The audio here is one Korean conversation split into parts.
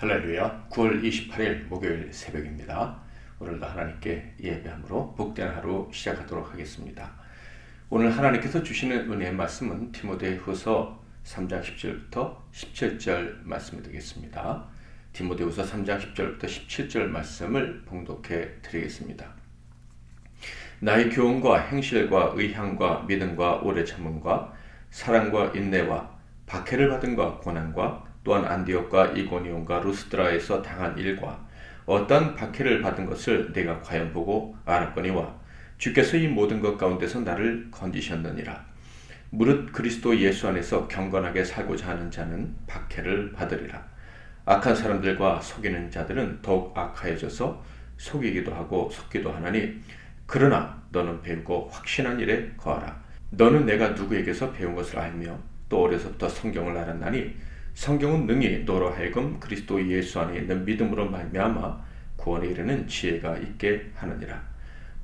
할렐루야. 9월 28일 목요일 새벽입니다. 오늘도 하나님께 예배함으로 복된 하루 시작하도록 하겠습니다. 오늘 하나님께서 주시는 은혜의 말씀은 디모데후서 3장 10절부터 17절 말씀이 되겠습니다. 디모데후서 3장 10절부터 17절 말씀을 봉독해 드리겠습니다. 나의 교훈과 행실과 의향과 믿음과 오래 참음과 사랑과 인내와 박해를 받음과 고난과 또한 안디옥과 이고니온과 루스드라에서 당한 일과 어떤 박해를 받은 것을 내가 과연 보고 알았거니와 주께서 이 모든 것 가운데서 나를 건지셨느니라. 무릇 그리스도 예수 안에서 경건하게 살고자 하는 자는 박해를 받으리라. 악한 사람들과 속이는 자들은 더욱 악하여져서 속이기도 하고 속기도 하나니 그러나 너는 배우고 확신한 일에 거하라. 너는 내가 누구에게서 배운 것을 알며 또 어려서부터 성경을 알았나니 성경은 능히 너로 하여금 그리스도 예수 안에 있는 믿음으로 말미암아 구원에 이르는 지혜가 있게 하느니라.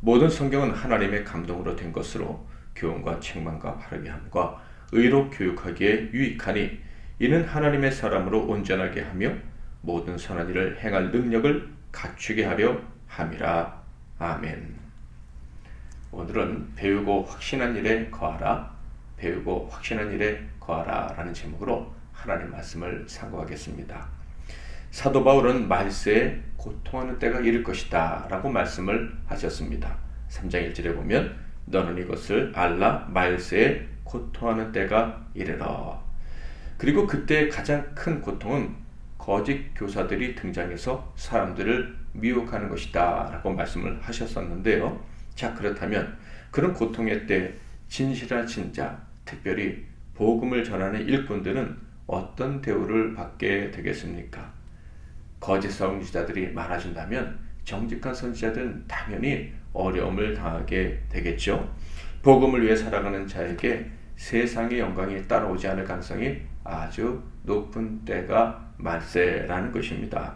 모든 성경은 하나님의 감동으로 된 것으로 교훈과 책망과 바르게 함과 의로 교육하기에 유익하니 이는 하나님의 사람으로 온전하게 하며 모든 선한 일을 행할 능력을 갖추게 하려 함이라. 아멘. 오늘은 배우고 확신한 일에 거하라, 배우고 확신한 일에 거하라 라는 제목으로 하나님 말씀을 상고하겠습니다. 사도 바울은 말세에 고통하는 때가 이를 것이다 라고 말씀을 하셨습니다. 3장 1절에 보면 너는 이것을 알라, 말세에 고통하는 때가 이르러. 그리고 그때 가장 큰 고통은 거짓 교사들이 등장해서 사람들을 미혹하는 것이다 라고 말씀을 하셨었는데요. 자, 그렇다면 그런 고통의 때 진실한 신자, 특별히 복음을 전하는 일꾼들은 어떤 대우를 받게 되겠습니까? 거짓 선지자들이 많아진다면 정직한 선지자들은 당연히 어려움을 당하게 되겠죠. 복음을 위해 살아가는 자에게 세상의 영광이 따라오지 않을 가능성이 아주 높은 때가 말세라는 것입니다.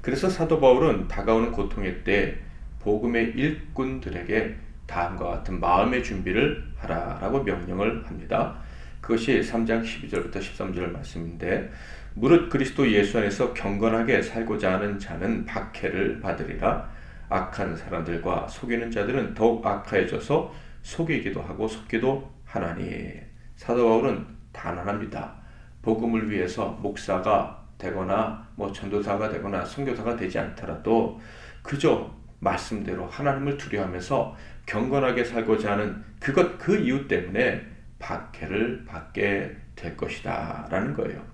그래서 사도 바울은 다가오는 고통의 때 복음의 일꾼들에게 다음과 같은 마음의 준비를 하라라고 명령을 합니다. 그것이 3장 12절부터 13절 말씀인데 무릇 그리스도 예수 안에서 경건하게 살고자 하는 자는 박해를 받으리라. 악한 사람들과 속이는 자들은 더욱 악하여져서 속이기도 하고 속기도 하나니. 사도 바울은 단언합니다. 복음을 위해서 목사가 되거나 전도사가 되거나 선교사가 되지 않더라도 그저 말씀대로 하나님을 두려워하면서 경건하게 살고자 하는 그 이유 때문에 박해를 받게 될 것이다 라는 거예요.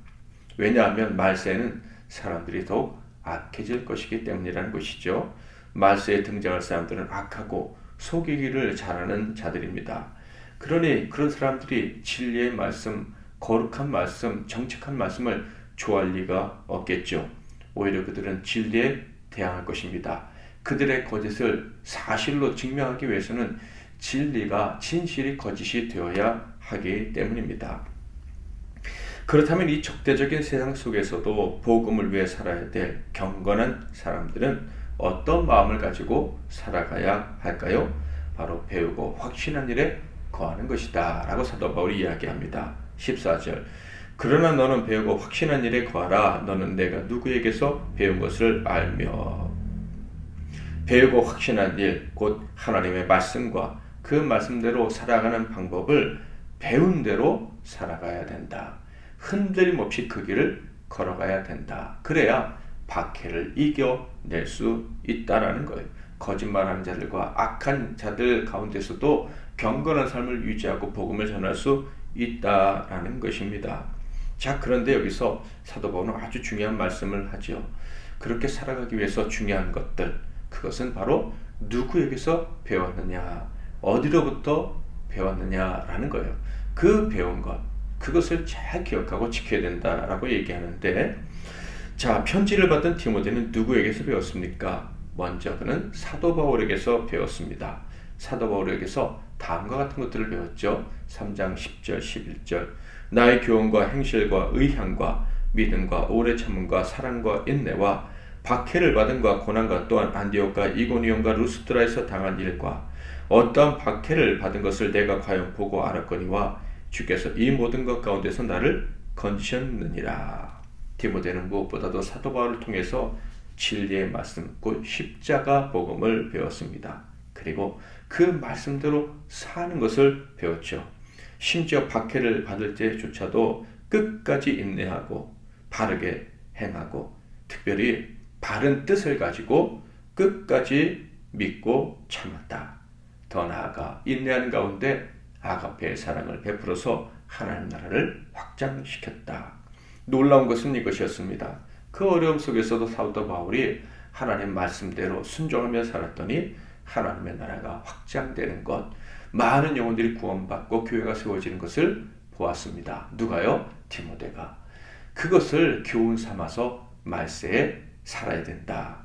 왜냐하면 말세에는 사람들이 더욱 악해질 것이기 때문이라는 것이죠. 말세에 등장할 사람들은 악하고 속이기를 잘하는 자들입니다. 그러니 그런 사람들이 진리의 말씀, 거룩한 말씀, 정직한 말씀을 좋아할 리가 없겠죠. 오히려 그들은 진리에 대항할 것입니다. 그들의 거짓을 사실로 증명하기 위해서는 진리가 진실이 거짓이 되어야 하기 때문입니다. 그렇다면 이 적대적인 세상 속에서도 복음을 위해 살아야 될 경건한 사람들은 어떤 마음을 가지고 살아가야 할까요? 바로 배우고 확신한 일에 거하는 것이다 라고 사도 바울이 이야기합니다. 14절 그러나 너는 배우고 확신한 일에 거하라. 너는 내가 누구에게서 배운 것을 알며. 배우고 확신한 일, 곧 하나님의 말씀과 그 말씀대로 살아가는 방법을 배운 대로 살아가야 된다. 흔들림 없이 그 길을 걸어가야 된다. 그래야 박해를 이겨낼 수 있다라는 거예요. 거짓말하는 자들과 악한 자들 가운데서도 경건한 삶을 유지하고 복음을 전할 수 있다라는 것입니다. 자, 그런데 여기서 사도 바울은 아주 중요한 말씀을 하죠. 그렇게 살아가기 위해서 중요한 것들, 그것은 바로 누구에게서 배웠느냐, 어디로부터 배웠느냐라는 거예요. 그 배운 것, 그것을 잘 기억하고 지켜야 된다라고 얘기하는데, 자, 편지를 받은 디모데는 누구에게서 배웠습니까? 먼저 그는 사도 바울에게서 배웠습니다. 사도 바울에게서 다음과 같은 것들을 배웠죠. 3장 10절, 11절 나의 교훈과 행실과 의향과 믿음과 오래 참음과 사랑과 인내와 박해를 받음과 고난과 또한 안디옥과 이고니온과 루스드라에서 당한 일과 어떠한 박해를 받은 것을 내가 과연 보고 알았거니와 주께서 이 모든 것 가운데서 나를 건지셨느니라. 디모데는 무엇보다도 사도 바울을 통해서 진리의 말씀, 곧 십자가 복음을 배웠습니다. 그리고 그 말씀대로 사는 것을 배웠죠. 심지어 박해를 받을 때조차도 끝까지 인내하고 바르게 행하고, 특별히 바른 뜻을 가지고 끝까지 믿고 참았다. 더 나아가 인내하는 가운데 아가페의 사랑을 베풀어서 하나님 나라를 확장시켰다. 놀라운 것은 이것이었습니다. 그 어려움 속에서도 사도 바울이 하나님 말씀대로 순종하며 살았더니 하나님의 나라가 확장되는 것, 많은 영혼들이 구원받고 교회가 세워지는 것을 보았습니다. 누가요? 디모데가. 그것을 교훈 삼아서 말세에 살아야 된다.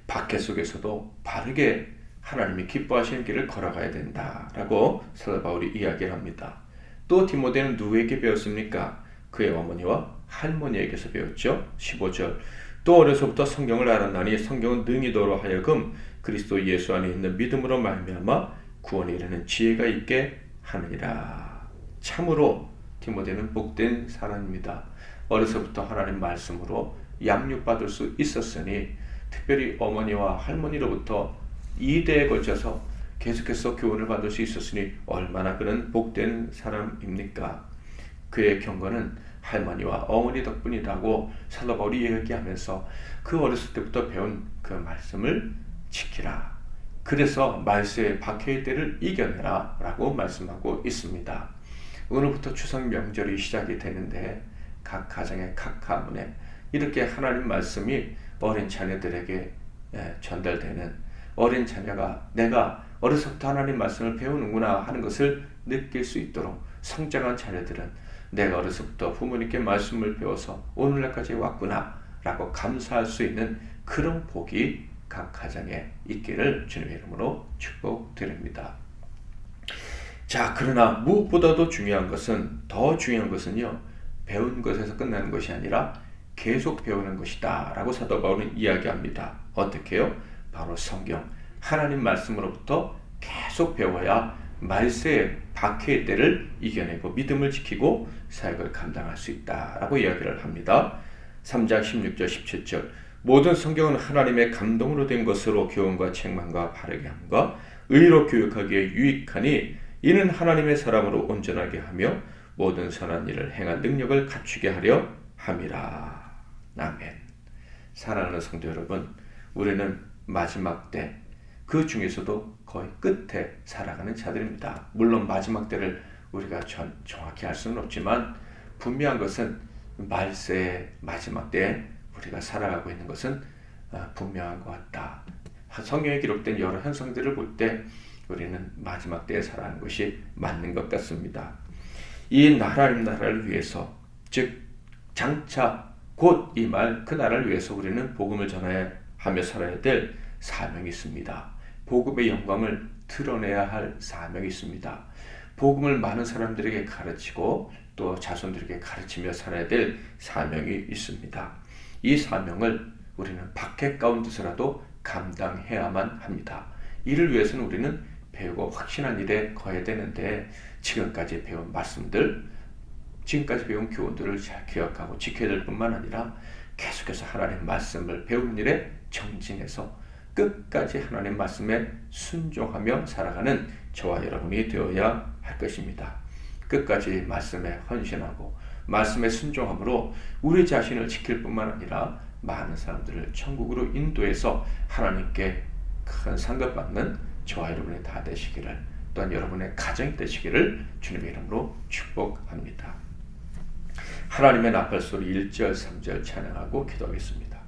박해 속에서도 바르게 하나님이 기뻐하시는 길을 걸어가야 된다라고 사도 바울이 이야기를 합니다. 또 디모데는 누구에게 배웠습니까? 그의 어머니와 할머니에게서 배웠죠. 15절. 또 어려서부터 성경을 알았나니 성경은 능히도로 하여금 그리스도 예수 안에 있는 믿음으로 말미암아 구원에 이르는 지혜가 있게 하느니라. 참으로 디모데는 복된 사람입니다. 어려서부터 하나님 말씀으로 양육받을 수 있었으니, 특별히 어머니와 할머니로부터 2대에 걸쳐서 계속해서 교훈을 받을 수 있었으니 얼마나 그는 복된 사람입니까? 그의 경건은 할머니와 어머니 덕분이라고 사도 바울이 얘기하면서 그 어렸을 때부터 배운 그 말씀을 지키라. 그래서 말세의 박해의 때를 이겨내라 라고 말씀하고 있습니다. 오늘부터 추석 명절이 시작이 되는데 각 가정의 각 가문에 이렇게 하나님 말씀이 어린 자녀들에게 전달되는, 어린 자녀가 내가 어려서부터 하나님 말씀을 배우는구나 하는 것을 느낄 수 있도록, 성장한 자녀들은 내가 어려서부터 부모님께 말씀을 배워서 오늘날까지 왔구나 라고 감사할 수 있는 그런 복이 각 가정에 있기를 주님의 이름으로 축복드립니다. 자, 그러나 무엇보다도 더 중요한 것은요, 배운 것에서 끝나는 것이 아니라 계속 배우는 것이다 라고 사도 바울은 이야기합니다. 어떻게요? 바로 성경, 하나님 말씀으로부터 계속 배워야 말세의 박해의 때를 이겨내고 믿음을 지키고 사역을 감당할 수 있다라고 이야기를 합니다. 3장 16절 17절. 모든 성경은 하나님의 감동으로 된 것으로 교훈과 책망과 바르게 함과 의로 교육하기에 유익하니 이는 하나님의 사람으로 온전하게 하며 모든 선한 일을 행할 능력을 갖추게 하려 함이라. 아멘. 사랑하는 성도 여러분, 우리는 마지막 때, 그 중에서도 거의 끝에 살아가는 자들입니다. 물론 마지막 때를 우리가 정확히 알 수는 없지만 분명한 것은 말세의 마지막 때에 우리가 살아가고 있는 것은 분명한 것 같다. 성경에 기록된 여러 현상들을 볼 때 우리는 마지막 때에 살아가는 것이 맞는 것 같습니다. 이 하나님 나라를 위해서, 즉 장차 곧 임할 그 나라를 위해서 우리는 복음을 전하여 하며 살아야 될 사명이 있습니다. 복음의 영광을 드러내야 할 사명이 있습니다. 복음을 많은 사람들에게 가르치고 또 자손들에게 가르치며 살아야 될 사명이 있습니다. 이 사명을 우리는 박해 가운데서라도 감당해야만 합니다. 이를 위해서는 우리는 배우고 확신한 일에 거해야 되는데, 지금까지 배운 말씀들, 지금까지 배운 교훈들을 잘 기억하고 지켜야 될 뿐만 아니라 계속해서 하나님 말씀을 배우는 일에 정진해서 끝까지 하나님 말씀에 순종하며 살아가는 저와 여러분이 되어야 할 것입니다. 끝까지 말씀에 헌신하고 말씀에 순종함으로 우리 자신을 지킬 뿐만 아니라 많은 사람들을 천국으로 인도해서 하나님께 큰 상급받는 저와 여러분이 다 되시기를, 또한 여러분의 가정이 되시기를 주님의 이름으로 축복합니다. 하나님의 나팔소리 1절 3절 찬양하고 기도하겠습니다.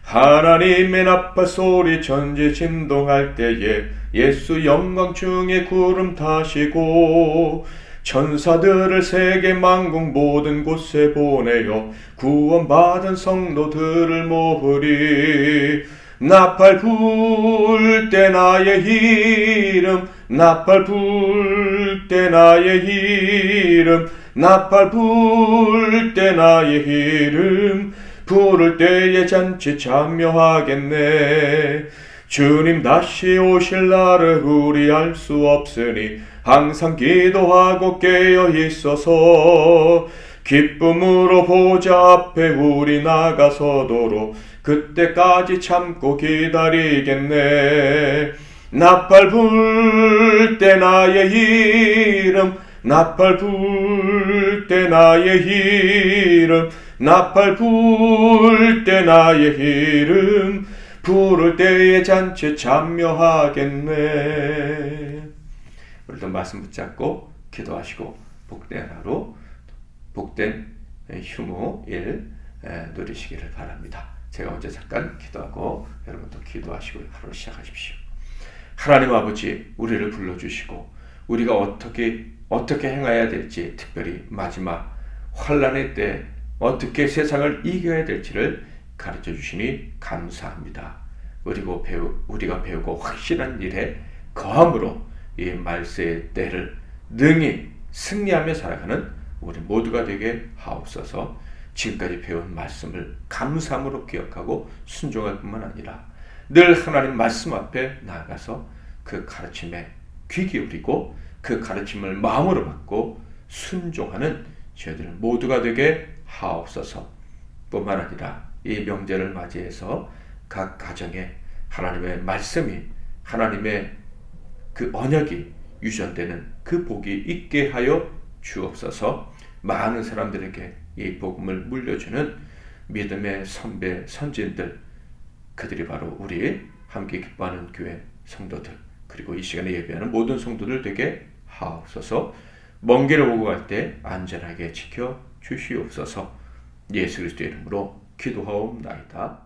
하나님의 나팔소리 전지 진동할 때에 예수 영광 중에 구름 타시고 천사들을 세계 만국 모든 곳에 보내어 구원받은 성도들을 모으리. 나팔 불 때 나의 이름, 나팔 불 때 나의 이름, 나팔 불 때 나의 이름, 부를 때에 잔치 참여하겠네. 주님 다시 오실 날을 우리 알 수 없으니 항상 기도하고 깨어 있어서 기쁨으로 보좌 앞에 우리 나가서도록 그때까지 참고 기다리겠네. 나팔 불 때 나의 이름, 나팔 불 때 나의 이름, 나팔 불 때 나의 이름, 부를 때에 잔치 참여하겠네. 우리도 말씀 붙잡고 기도하시고 복된 하루, 복된 휴무일 누리시기를 바랍니다. 제가 먼저 잠깐 기도하고 여러분도 기도하시고 하루 시작하십시오. 하나님 아버지, 우리를 불러주시고 우리가 어떻게 행해야 될지, 특별히 마지막 환난의 때 어떻게 세상을 이겨야 될지를 가르쳐 주시니 감사합니다. 그리고 우리가 배우고 확실한 일에 거함으로 이 말세의 때를 능히 승리하며 살아가는 우리 모두가 되게 하옵소서. 지금까지 배운 말씀을 감사함으로 기억하고 순종할 뿐만 아니라 늘 하나님 말씀 앞에 나아가서 그 가르침에 귀 기울이고 그 가르침을 마음으로 받고 순종하는 저희들 모두가 되게 하옵소서. 뿐만 아니라 이 명제를 맞이해서 각 가정에 하나님의 말씀이, 하나님의 그 언약이 유전되는 그 복이 있게 하여 주옵소서. 많은 사람들에게 이 복음을 물려주는 믿음의 선배, 선진들, 그들이 바로 우리 함께 기뻐하는 교회 성도들, 그리고 이 시간에 예배하는 모든 성도들 되게 하옵소서. 먼 길을 오고 갈 때 안전하게 지켜 주시옵소서. 예수 그리스도의 이름으로 기도하옵나이다.